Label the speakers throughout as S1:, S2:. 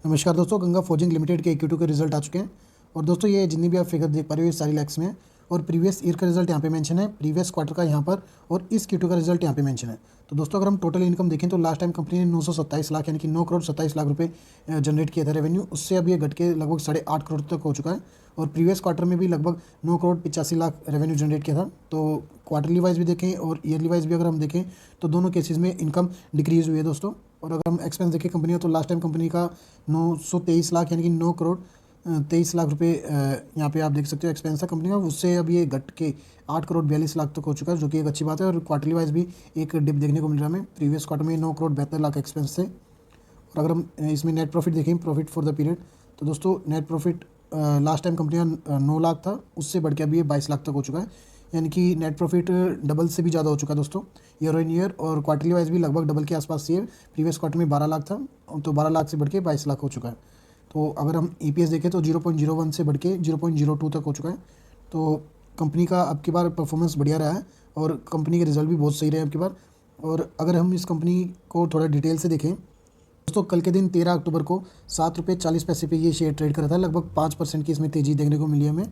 S1: नमस्कार दोस्तों, Ganga forging limited के Q2 के रिजल्ट आ चुके हैं। और दोस्तों ये जितनी भी आप फिगर देख पा रहे हो ये सारी लैक्स में है। और प्रीवियस ईयर का रिजल्ट यहाँ पे मेंशन है, प्रीवियस क्वार्टर का यहाँ पर, और इस Q2 का रिजल्ट यहाँ पे मेंशन है। तो दोस्तों अगर हम टोटल इनकम देखें तो लास्ट टाइम कंपनी ने 927 लाख यानी कि 9 करोड़ 27 लाख रुपये जनरेट किया था रेवेन्यू। उससे अब ये घट के लगभग 8.5 करोड़ तक हो चुका है। और प्रीवियस क्वार्टर में भी लगभग 9 करोड़ 85 लाख रेवेन्यू जनरेट किया था। तो क्वार्टरली वाइज भी देखें और ईयरली वाइज भी अगर हम देखें तो दोनों केसेस में इनकम डिक्रीज हुई है दोस्तों। और अगर हम एक्सपेंस देखें कंपनी का तो लास्ट टाइम कंपनी का 923 लाख यानी कि 9 करोड़ 23 लाख रुपए यहाँ पे आप देख सकते हो एक्सपेंस था कंपनी का। उससे अब ये घट के 8 करोड़ 42 लाख तक हो चुका है, जो कि एक अच्छी बात है। और क्वार्टरली वाइज भी एक डिप देखने को मिल रहा है हमें। प्रीवियस क्वार्टर में 9 करोड़ 72 लाख एक्सपेंस थे। और अगर हम इसमें नेट प्रॉफिट देखें, प्रॉफिट फॉर द पीरियड, तो दोस्तों net profit last time company का 9 लाख था, उससे बढ़ के अभी ये 22 लाख तक हो चुका है। यानी कि नेट प्रॉफिट डबल से भी ज़्यादा हो चुका है दोस्तों ईयर ऑन ईयर। और क्वार्टरली वाइज भी लगभग डबल के आसपास ये प्रीवियस क्वार्टर में 12 लाख था, तो 12 लाख से बढ़ के 22 लाख हो चुका है। तो अगर हम EPS देखें तो 0.01 से बढ़ के 0.02 तक हो चुका है। तो कंपनी का अब की बार परफॉर्मेंस बढ़िया रहा है और कंपनी के रिजल्ट भी बहुत सही रहे अब की बार। और अगर हम इस कंपनी को थोड़ा डिटेल से देखें दोस्तों, कल के दिन 13 अक्टूबर को 7 रुपये 40 पैसे पे ये शेयर ट्रेड करा था। लगभग 5% की इसमें तेज़ी देखने को मिली हमें।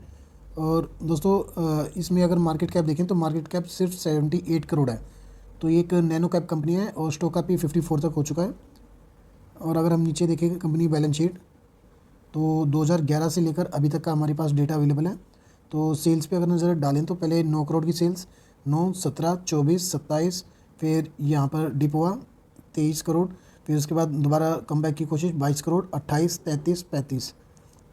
S1: और दोस्तों इसमें अगर मार्केट कैप देखें तो मार्केट कैप सिर्फ 78 करोड़ है। तो ये एक नैनो कैप कंपनी है और स्टॉक का भी 54 तक हो चुका है। और अगर हम नीचे देखें कंपनी बैलेंस शीट तो 2011 से लेकर अभी तक का हमारे पास डेटा अवेलेबल है। तो सेल्स पे अगर नज़र डालें तो पहले 9 करोड़ की सेल्स, 9, 17, 24, 27, फिर यहाँ पर डिप हुआ 23 करोड़, फिर उसके बाद दोबारा कम बैक की कोशिश 22 करोड़, 28, 33, 35।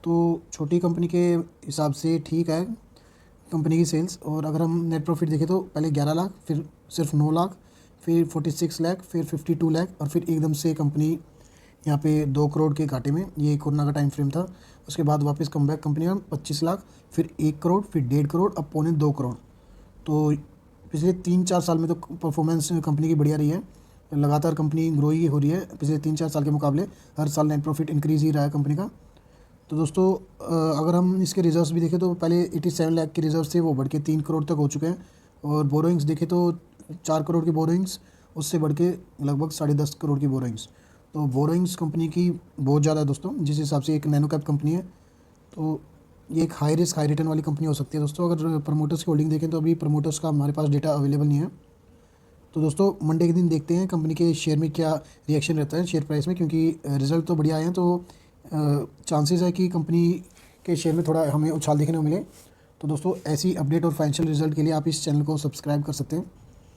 S1: तो छोटी कंपनी के हिसाब से ठीक है कंपनी की सेल्स। और अगर हम नेट प्रॉफिट देखें तो पहले 11 लाख, फिर सिर्फ 9 लाख, फिर 46 लाख, फिर 52 लाख, और फिर एकदम से कंपनी यहाँ पे 2 करोड़ के घाटे में, ये कोरोना का टाइम फ्रेम था। उसके बाद वापस कम बैक कंपनी का 25 लाख, फिर 1 करोड़, फिर 1.5 करोड़, अब 2.25 करोड़। तो पिछले 3-4 साल में तो परफॉर्मेंस कंपनी की बढ़िया रही है। लगातार कंपनी ग्रो ही हो रही है पिछले 3-4 साल के मुकाबले। हर साल नेट प्रॉफिट इंक्रीज़ ही रहा है कंपनी का। तो दोस्तों अगर हम इसके रिजर्व्स भी देखें तो पहले 87 लाख के रिजर्व थे, वो बढ़ के 3 करोड़ तक हो चुके हैं। और बोरोइंग्स देखें तो 4 करोड़ की बोरोइंग्स, उससे बढ़ के लगभग 10.5 करोड़ की बोरोइंग्स। तो बोरोइंग्स कंपनी की बहुत ज़्यादा है दोस्तों, जिस हिसाब से एक नैनो कैप कंपनी है। तो ये एक हाई रिस्क हाई रिटर्न वाली कंपनी हो सकती है दोस्तों। अगर प्रमोटर्स की होल्डिंग देखें तो अभी प्रमोटर्स का हमारे पास डेटा अवेलेबल नहीं है। तो दोस्तों मंडे के दिन देखते हैं कंपनी के शेयर में क्या रिएक्शन रहता है शेयर प्राइस में, क्योंकि रिजल्ट तो बढ़िया आए हैं। तो चांसेस है कि कंपनी के शेयर में थोड़ा हमें उछाल देखने को मिले। तो दोस्तों ऐसी अपडेट और फाइनेंशियल रिजल्ट के लिए आप इस चैनल को सब्सक्राइब कर सकते हैं।